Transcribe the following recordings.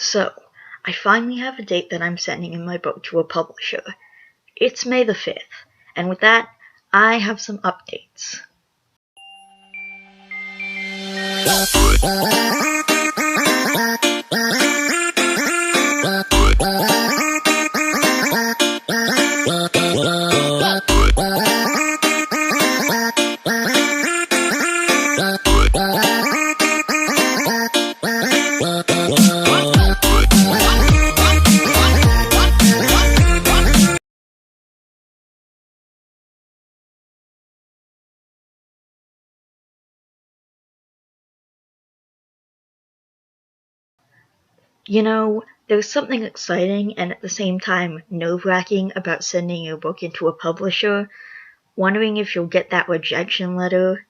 So, I finally have a date that I'm sending in my book to a publisher. It's May the 5th, and with that, I have some updates. You know, there's something exciting and at the same time nerve-wracking about sending your book into a publisher, wondering if you'll get that rejection letter.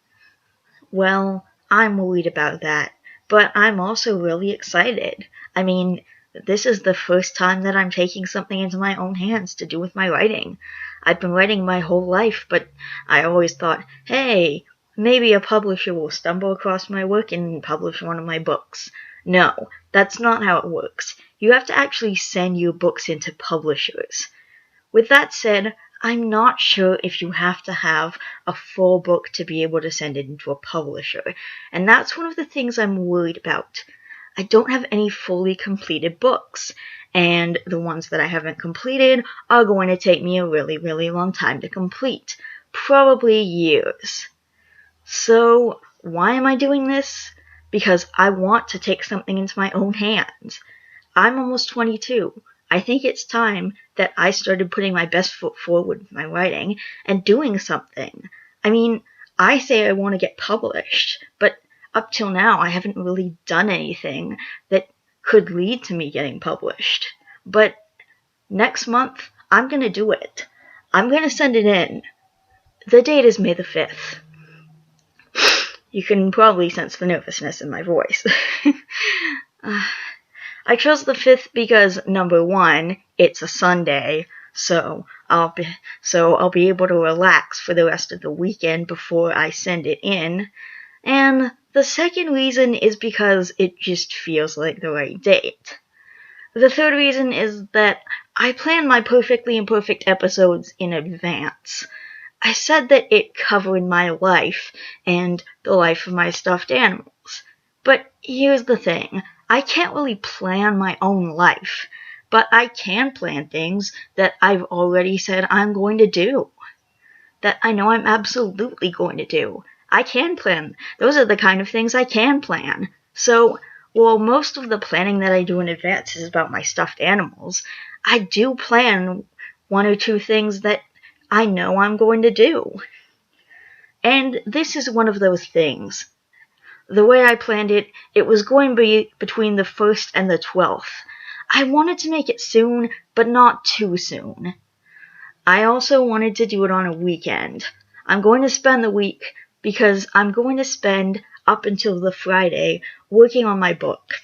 Well, I'm worried about that, but I'm also really excited. I mean, this is the first time that I'm taking something into my own hands to do with my writing. I've been writing my whole life, but I always thought, hey, maybe a publisher will stumble across my work and publish one of my books. No, that's not how it works. You have to actually send your books into publishers. With that said, I'm not sure if you have to have a full book to be able to send it into a publisher, and that's one of the things I'm worried about. I don't have any fully completed books, and the ones that I haven't completed are going to take me a really, really long time to complete. Probably years. So, why am I doing this? Because I want to take something into my own hands. I'm almost 22. I think it's time that I started putting my best foot forward with my writing and doing something. I mean, I say I want to get published, but up till now I haven't really done anything that could lead to me getting published. But next month, I'm going to do it. I'm going to send it in. The date is May the 5th. You can probably sense the nervousness in my voice. I chose the 5th because, number one, it's a Sunday, so I'll be able to relax for the rest of the weekend before I send it in. And the second reason is because it just feels like the right date. The third reason is that I plan my Perfectly Imperfect episodes in advance. I said that it covered my life and the life of my stuffed animals. But here's the thing. I can't really plan my own life, but I can plan things that I've already said I'm going to do. That I know I'm absolutely going to do. I can plan. Those are the kind of things I can plan. So, while most of the planning that I do in advance is about my stuffed animals, I do plan one or two things that I know I'm going to do. And this is one of those things. The way I planned it, it was going to be between the 1st and the 12th. I wanted to make it soon, but not too soon. I also wanted to do it on a weekend. I'm going to spend the week because I'm going to spend up until the Friday working on my book.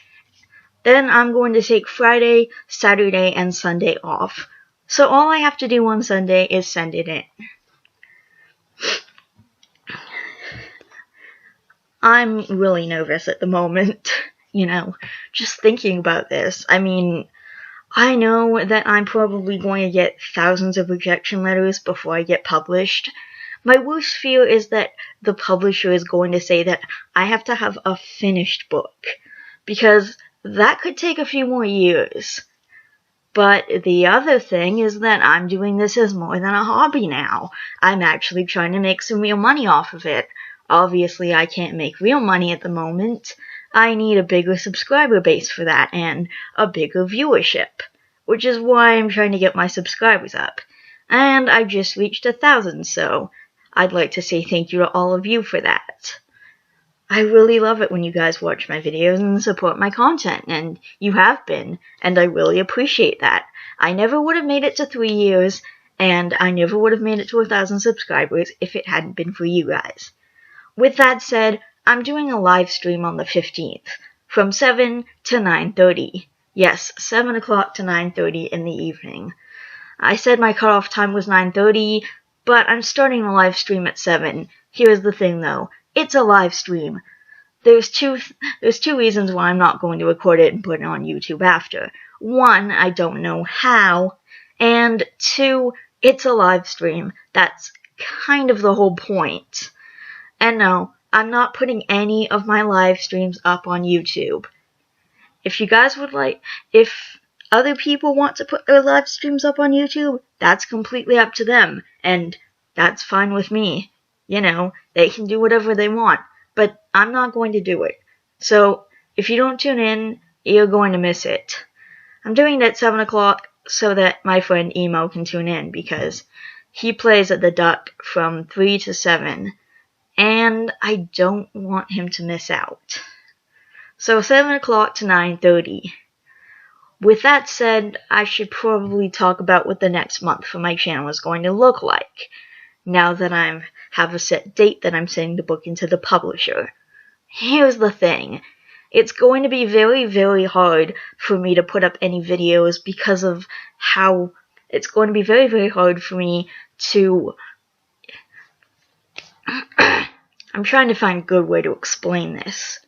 Then I'm going to take Friday, Saturday, and Sunday off. So all I have to do on Sunday is send it in. I'm really nervous at the moment, just thinking about this. I mean, I know that I'm probably going to get thousands of rejection letters before I get published. My worst fear is that the publisher is going to say that I have to have a finished book, because that could take a few more years. But the other thing is that I'm doing this as more than a hobby now. I'm actually trying to make some real money off of it. Obviously, I can't make real money at the moment. I need a bigger subscriber base for that and a bigger viewership, which is why I'm trying to get my subscribers up. And I've just reached 1,000, so I'd like to say thank you to all of you for that. I really love it when you guys watch my videos and support my content, and you have been, and I really appreciate that. I never would have made it to 3 years, and I never would have made it to 1,000 subscribers if it hadn't been for you guys. With that said, I'm doing a live stream on the 15th, from 7 to 9:30. Yes, 7 o'clock to 9:30 in the evening. I said my cutoff time was 9:30, but I'm starting the live stream at 7. Here's the thing though, it's a live stream. there's two reasons why I'm not going to record it and put it on YouTube after. One, I don't know how, and two, it's a live stream. That's kind of the whole point. And no, I'm not putting any of my live streams up on YouTube. If you guys would like, if other people want to put their live streams up on YouTube, that's completely up to them, and that's fine with me. You know, they can do whatever they want, but I'm not going to do it. So, if you don't tune in, you're going to miss it. I'm doing it at 7 o'clock so that my friend Emo can tune in, because he plays at the Duck from 3 to 7, and I don't want him to miss out. So 7 o'clock to 9:30. With that said, I should probably talk about what the next month for my channel is going to look like, now that I have a set date that I'm sending the book into the publisher. Here's the thing. It's going to be very, very hard for me to put up any videos because of how it's going to be very, very hard for me to... I'm trying to find a good way to explain this.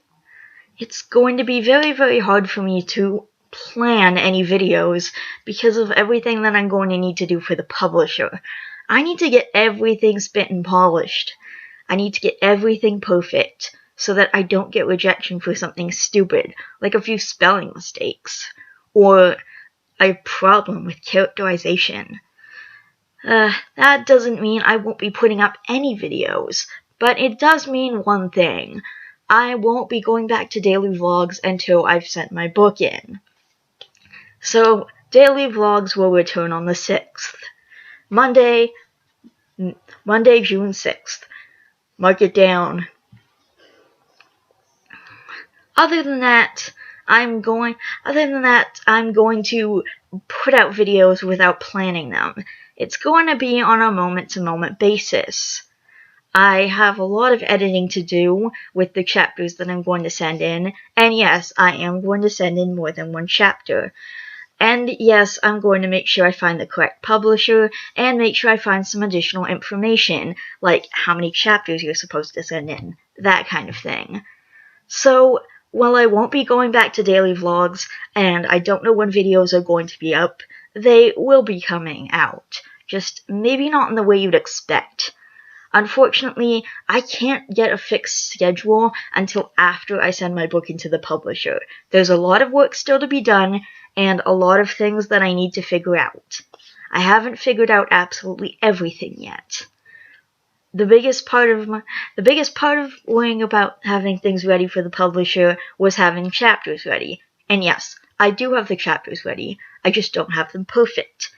It's going to be very, very hard for me to plan any videos because of everything that I'm going to need to do for the publisher. I need to get everything spit and polished. I need to get everything perfect so that I don't get rejection for something stupid, like a few spelling mistakes, or a problem with characterization. That doesn't mean I won't be putting up any videos, but it does mean one thing. I won't be going back to daily vlogs until I've sent my book in. So, daily vlogs will return on the 6th. Monday, June 6th. Mark it down. Other than that, I'm going to put out videos without planning them. It's going to be on a moment-to-moment basis. I have a lot of editing to do with the chapters that I'm going to send in, and yes, I am going to send in more than one chapter. And yes, I'm going to make sure I find the correct publisher, and make sure I find some additional information, like how many chapters you're supposed to send in, that kind of thing. So, while I won't be going back to daily vlogs, and I don't know when videos are going to be up, they will be coming out. Just maybe not in the way you'd expect. Unfortunately, I can't get a fixed schedule until after I send my book into the publisher. There's a lot of work still to be done, and a lot of things that I need to figure out. I haven't figured out absolutely everything yet. The biggest part of worrying about having things ready for the publisher was having chapters ready. And yes, I do have the chapters ready. I just don't have them perfect.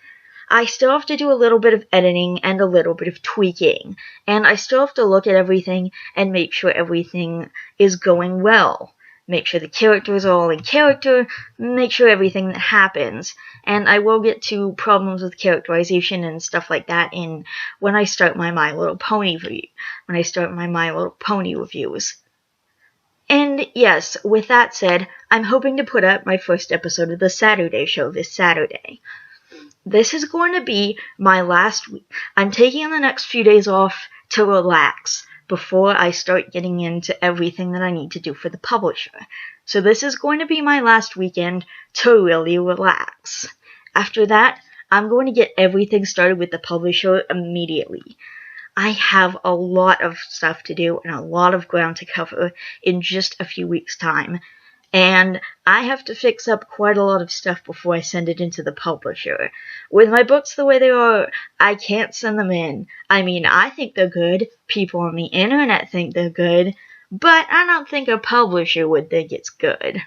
I still have to do a little bit of editing and a little bit of tweaking, and I still have to look at everything and make sure everything is going well. Make sure the characters are all in character, make sure everything that happens, and I will get to problems with characterization and stuff like that when I start my My Little Pony reviews. And yes, with that said, I'm hoping to put up my first episode of the Saturday show this Saturday. This is going to be my last week. I'm taking the next few days off to relax before I start getting into everything that I need to do for the publisher. So this is going to be my last weekend to really relax. After that, I'm going to get everything started with the publisher immediately. I have a lot of stuff to do and a lot of ground to cover in just a few weeks' time. And I have to fix up quite a lot of stuff before I send it into the publisher. With my books the way they are, I can't send them in. I mean, I think they're good, people on the internet think they're good, but I don't think a publisher would think it's good.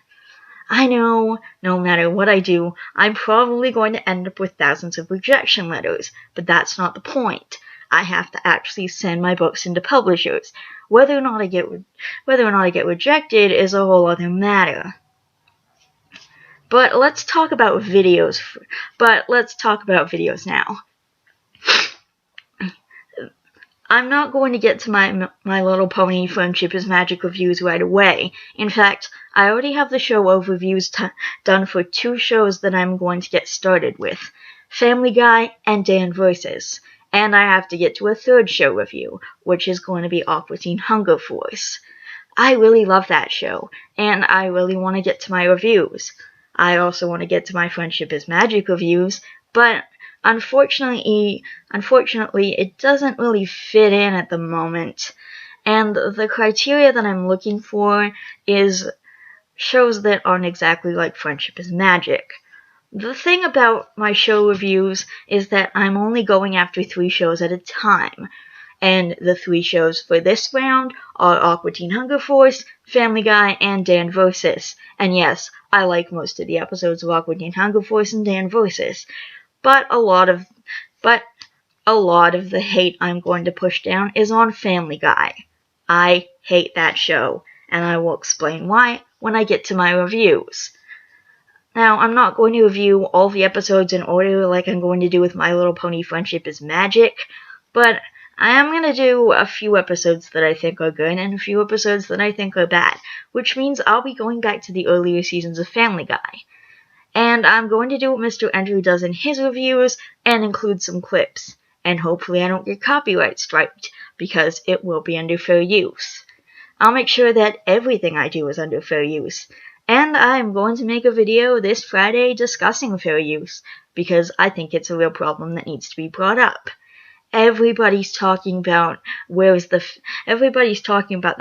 I know, no matter what I do, I'm probably going to end up with thousands of rejection letters, but that's not the point. I have to actually send my books into publishers. Whether or not I get rejected is a whole other matter. But let's talk about videos. Now. I'm not going to get to my Little Pony Friendship is Magic reviews right away. In fact, I already have the show overviews done for 2 shows that I'm going to get started with, Family Guy and Dan Versus. And I have to get to a 3rd show review, which is going to be Aqua Teen Hunger Force. I really love that show, and I really want to get to my reviews. I also want to get to my Friendship is Magic reviews, but unfortunately, it doesn't really fit in at the moment. And the criteria that I'm looking for is shows that aren't exactly like Friendship is Magic. The thing about my show reviews is that I'm only going after 3 shows at a time. And the 3 shows for this round are Aqua Teen Hunger Force, Family Guy, and Dan Versus. And yes, I like most of the episodes of Aqua Teen Hunger Force and Dan Versus. But a lot of the hate I'm going to push down is on Family Guy. I hate that show, and I will explain why when I get to my reviews. Now, I'm not going to review all the episodes in order like I'm going to do with My Little Pony Friendship is Magic, but I am going to do a few episodes that I think are good and a few episodes that I think are bad, which means I'll be going back to the earlier seasons of Family Guy. And I'm going to do what Mr. Andrew does in his reviews and include some clips. And hopefully I don't get copyright striked, because it will be under fair use. I'll make sure that everything I do is under fair use. And I'm going to make a video this Friday discussing fair use, because I think it's a real problem that needs to be brought up. Everybody's talking about the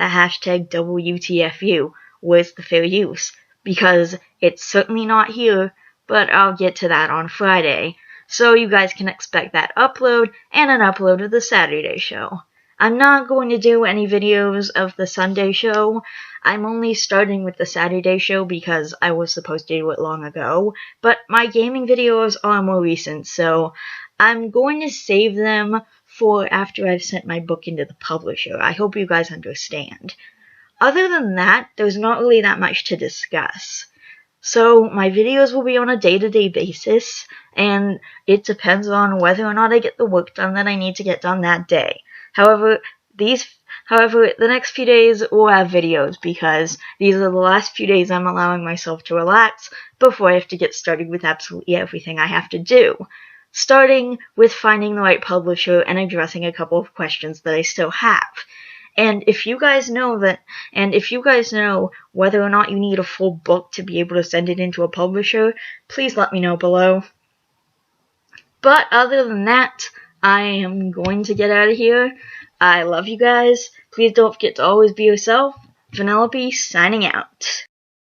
hashtag WTFU, where's the fair use? Because it's certainly not here, but I'll get to that on Friday. So you guys can expect that upload and an upload of the Saturday show. I'm not going to do any videos of the Sunday show. I'm only starting with the Saturday show because I was supposed to do it long ago, but my gaming videos are more recent, so I'm going to save them for after I've sent my book into the publisher. I hope you guys understand. Other than that, there's not really that much to discuss. So my videos will be on a day-to-day basis, and it depends on whether or not I get the work done that I need to get done that day. However, the next few days we'll have videos because these are the last few days I'm allowing myself to relax before I have to get started with absolutely everything I have to do. Starting with finding the right publisher and addressing a couple of questions that I still have. And if you guys know whether or not you need a full book to be able to send it into a publisher, please let me know below. But other than that, I am going to get out of here. I love you guys. Please don't forget to always be yourself. Vanellope signing out.